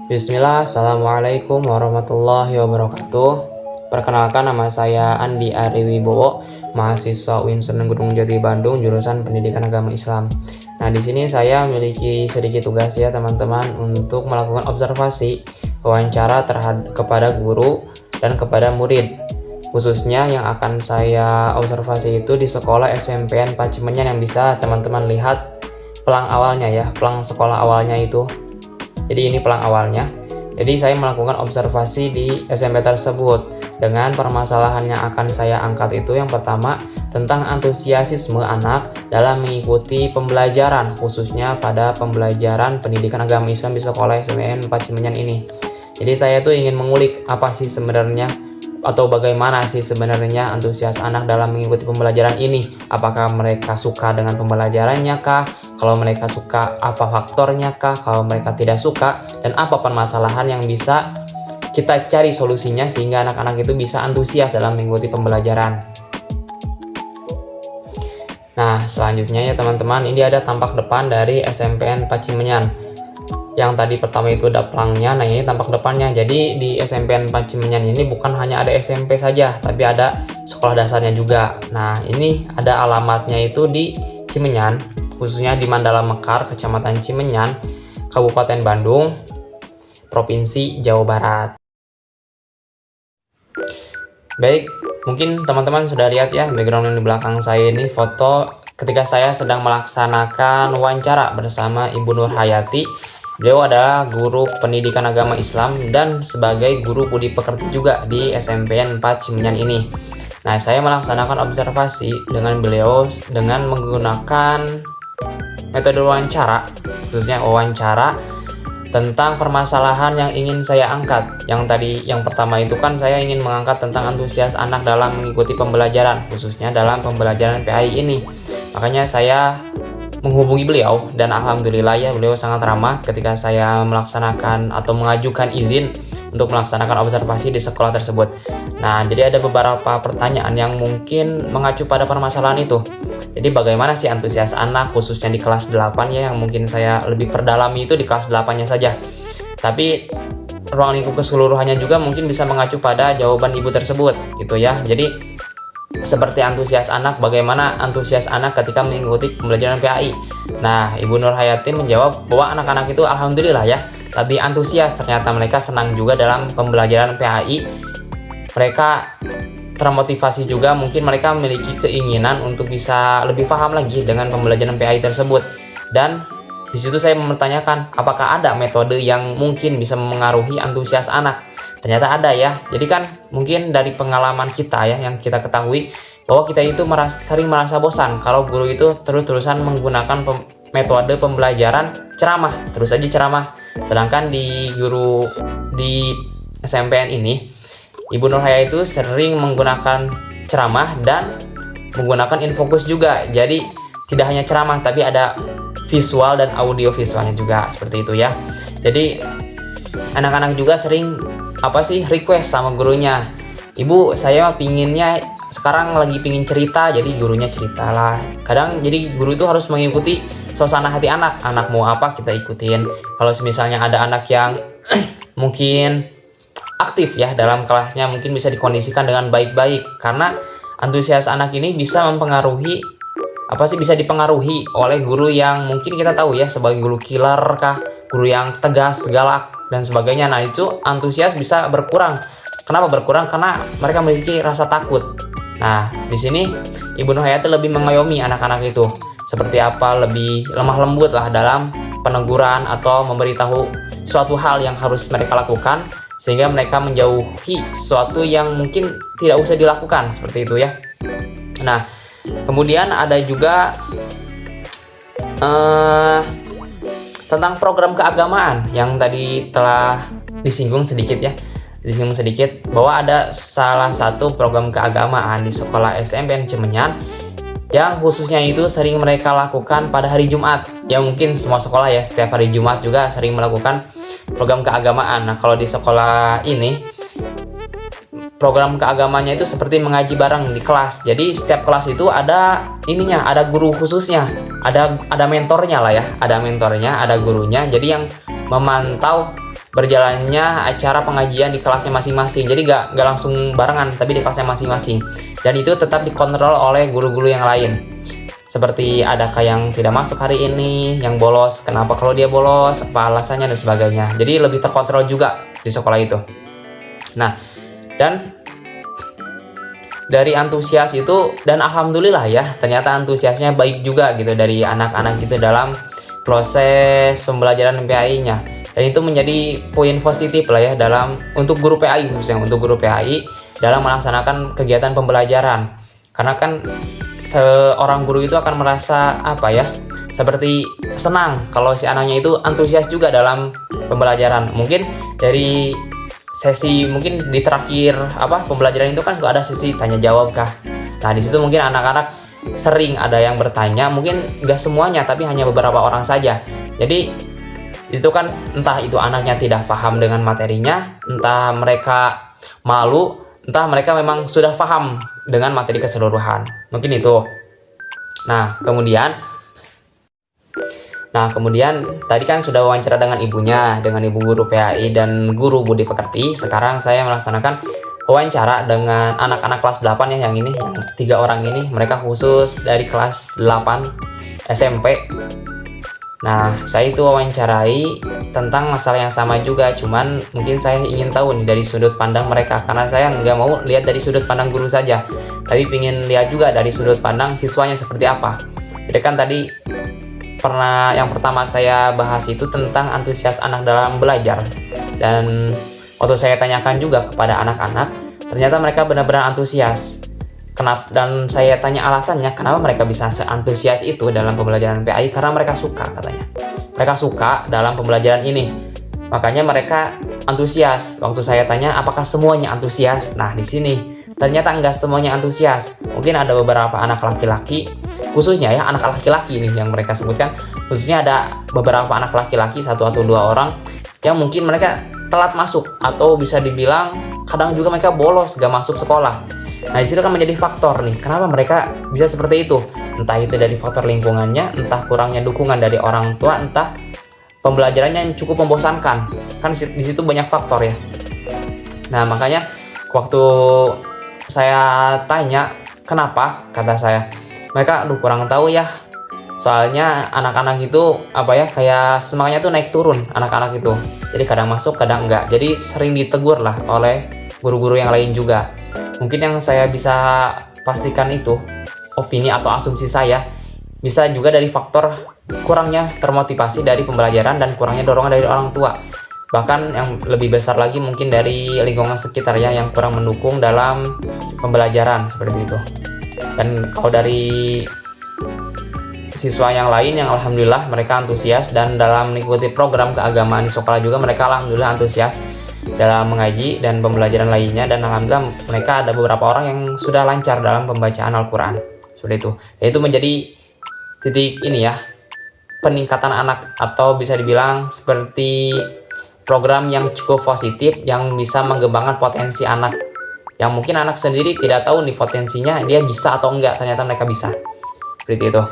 Bismillah, Assalamualaikum warahmatullahi wabarakatuh. Perkenalkan, nama saya Andi Ariwibowo, mahasiswa UIN Sunan Gunung Jati Bandung, jurusan Pendidikan Agama Islam. Nah, di sini saya memiliki sedikit tugas ya teman-teman untuk melakukan observasi wawancara kepada guru dan kepada murid. Khususnya yang akan saya observasi itu di sekolah SMPN Pacimenyan, yang bisa teman-teman lihat pelang awalnya ya, pelang sekolah awalnya itu. Jadi ini pelang awalnya. Jadi saya melakukan observasi di SMP tersebut dengan permasalahan yang akan saya angkat itu yang pertama tentang antusiasisme anak dalam mengikuti pembelajaran, khususnya pada pembelajaran pendidikan agama Islam di sekolah SMPN Pacimenyan ini. Jadi saya tuh ingin mengulik apa sih sebenarnya atau bagaimana sih sebenarnya antusias anak dalam mengikuti pembelajaran ini. Apakah mereka suka dengan pembelajarannya kah? Kalau mereka suka, apa faktornya kah? Kalau mereka tidak suka, dan apa permasalahan yang bisa kita cari solusinya sehingga anak-anak itu bisa antusias dalam mengikuti pembelajaran. Nah, selanjutnya ya teman-teman, ini ada tampak depan dari SMPN Pacimenyan. Yang tadi pertama itu ada pelangnya, nah ini tampak depannya. Jadi di SMPN Pacimenyan ini bukan hanya ada SMP saja, tapi ada sekolah dasarnya juga. Nah, ini ada alamatnya itu di Cimenyan, khususnya di Mandala Mekar, Kecamatan Cimenyan, Kabupaten Bandung, Provinsi Jawa Barat. Baik, mungkin teman-teman sudah lihat ya background yang di belakang saya ini foto ketika saya sedang melaksanakan wawancara bersama Ibu Nur Hayati. Beliau adalah guru pendidikan agama Islam dan sebagai guru budi pekerti juga di SMPN 4 Cimenyan ini. Nah, saya melaksanakan observasi dengan beliau dengan menggunakan metode wawancara, khususnya wawancara tentang permasalahan yang ingin saya angkat. Yang pertama itu kan saya ingin mengangkat tentang antusias anak dalam mengikuti pembelajaran, khususnya dalam pembelajaran PAI ini. Makanya saya menghubungi beliau dan alhamdulillah ya beliau sangat ramah ketika saya melaksanakan atau mengajukan izin untuk melaksanakan observasi di sekolah tersebut. Nah, jadi ada beberapa pertanyaan yang mungkin mengacu pada permasalahan itu. Jadi bagaimana sih antusias anak khususnya di kelas 8 ya, yang mungkin saya lebih perdalami itu di kelas 8-nya saja. Tapi ruang lingkup keseluruhannya juga mungkin bisa mengacu pada jawaban ibu tersebut gitu ya. Jadi seperti antusias anak, bagaimana antusias anak ketika mengikuti pembelajaran PAI. Nah, Ibu Nur Hayati menjawab bahwa anak-anak itu alhamdulillah ya lebih antusias, ternyata mereka senang juga dalam pembelajaran PAI. Mereka termotivasi juga, mungkin mereka memiliki keinginan untuk bisa lebih paham lagi dengan pembelajaran PAI tersebut. Dan di situ saya mempertanyakan apakah ada metode yang mungkin bisa memengaruhi antusias anak. Ternyata ada ya. Jadi kan mungkin dari pengalaman kita ya yang kita ketahui bahwa kita itu sering merasa bosan kalau guru itu terus-terusan menggunakan metode pembelajaran ceramah, terus aja ceramah. Sedangkan di guru di SMPN ini, Ibu Nur Hayati itu sering menggunakan ceramah dan menggunakan infokus juga. Jadi tidak hanya ceramah tapi ada visual dan audio visualnya juga, seperti itu ya. Jadi anak-anak juga sering request sama gurunya, ibu saya pinginnya sekarang lagi pingin cerita, jadi gurunya ceritalah. Kadang jadi guru itu harus mengikuti suasana hati anak mau apa kita ikutin. Kalau misalnya ada anak yang mungkin aktif ya dalam kelasnya, mungkin bisa dikondisikan dengan baik-baik, karena antusias anak ini bisa mempengaruhi bisa dipengaruhi oleh guru yang mungkin kita tahu ya sebagai guru killer kah, guru yang tegas, galak dan sebagainya. Nah, itu antusias bisa berkurang. Kenapa berkurang? Karena mereka memiliki rasa takut. Nah, di sini Ibu Nur Hayati lebih mengayomi anak-anak itu seperti apa, lebih lemah lembut lah dalam peneguran atau memberitahu suatu hal yang harus mereka lakukan, sehingga mereka menjauhi sesuatu yang mungkin tidak usah dilakukan, seperti itu ya. Nah, kemudian ada juga tentang program keagamaan yang tadi telah disinggung sedikit bahwa ada salah satu program keagamaan di sekolah SMPN Cimenyan yang khususnya itu sering mereka lakukan pada hari Jumat. Ya mungkin semua sekolah ya setiap hari Jumat juga sering melakukan program keagamaan. Nah, kalau di sekolah ini program keagamaannya itu seperti mengaji bareng di kelas. Jadi setiap kelas itu ada ada guru khususnya, ada mentornya lah ya, ada mentornya, ada gurunya. Jadi yang memantau berjalannya acara pengajian di kelasnya masing-masing. Jadi gak langsung barengan, tapi di kelasnya masing-masing. Dan itu tetap dikontrol oleh guru-guru yang lain. Seperti adakah yang tidak masuk hari ini, yang bolos, kenapa kalau dia bolos, apa alasannya, dan sebagainya. Jadi lebih terkontrol juga di sekolah itu. Nah, dan dari antusias itu, dan alhamdulillah ya, ternyata antusiasnya baik juga gitu dari anak-anak gitu dalam proses pembelajaran PAI-nya. Dan itu menjadi poin positif lah ya untuk guru PAI, khususnya untuk guru PAI dalam melaksanakan kegiatan pembelajaran. Karena kan seorang guru itu akan merasa seperti senang kalau si anaknya itu antusias juga dalam pembelajaran. Mungkin dari sesi, mungkin di terakhir pembelajaran itu kan juga ada sesi tanya jawab kah. Nah, di situ mungkin anak-anak sering ada yang bertanya, mungkin nggak semuanya tapi hanya beberapa orang saja. Jadi itu kan entah itu anaknya tidak paham dengan materinya, entah mereka malu, entah mereka memang sudah paham dengan materi keseluruhan. Mungkin itu. Nah, kemudian tadi kan sudah wawancara dengan ibunya, dengan ibu guru PAI dan guru budi pekerti. Sekarang saya melaksanakan wawancara dengan anak-anak kelas 8 ya, yang 3 orang ini. Mereka khusus dari kelas 8 SMP. Nah, saya itu wawancarai tentang masalah yang sama juga, cuman mungkin saya ingin tahu nih dari sudut pandang mereka, karena saya nggak mau lihat dari sudut pandang guru saja, tapi ingin lihat juga dari sudut pandang siswanya seperti apa. Jadi kan tadi yang pertama saya bahas itu tentang antusias anak dalam belajar, dan waktu saya tanyakan juga kepada anak-anak, ternyata mereka benar-benar antusias. Dan saya tanya alasannya kenapa mereka bisa seantusias itu dalam pembelajaran PAI, karena mereka suka katanya. Mereka suka dalam pembelajaran ini. Makanya mereka antusias. Waktu saya tanya apakah semuanya antusias? Nah, di sini ternyata enggak semuanya antusias. Mungkin ada beberapa anak laki-laki, khususnya ya anak laki-laki ini yang mereka sebutkan. Khususnya ada beberapa anak laki-laki, 1 atau 2 orang yang mungkin mereka telat masuk, atau bisa dibilang kadang juga mereka bolos, gak masuk sekolah. Nah, di situ kan menjadi faktor nih, kenapa mereka bisa seperti itu. Entah itu dari faktor lingkungannya, entah kurangnya dukungan dari orang tua, entah pembelajarannya yang cukup membosankan. Kan di situ banyak faktor ya. Nah, makanya waktu saya tanya kenapa, kata saya, mereka kurang tahu ya. Soalnya anak-anak itu kayak semangatnya tuh naik turun anak-anak itu. Jadi kadang masuk, kadang enggak. Jadi sering ditegur lah oleh guru-guru yang lain juga. Mungkin yang saya bisa pastikan itu opini atau asumsi saya, bisa juga dari faktor kurangnya termotivasi dari pembelajaran dan kurangnya dorongan dari orang tua. Bahkan yang lebih besar lagi mungkin dari lingkungan sekitar ya, yang kurang mendukung dalam pembelajaran seperti itu. Dan kalau dari siswa yang lain, yang alhamdulillah mereka antusias dan dalam mengikuti program keagamaan di sekolah juga mereka alhamdulillah antusias dalam mengaji dan pembelajaran lainnya, dan alhamdulillah mereka ada beberapa orang yang sudah lancar dalam pembacaan Al-Quran seperti itu. Dan itu menjadi titik peningkatan anak, atau bisa dibilang seperti program yang cukup positif yang bisa mengembangkan potensi anak, yang mungkin anak sendiri tidak tahu nih potensinya dia bisa atau enggak, ternyata mereka bisa seperti itu.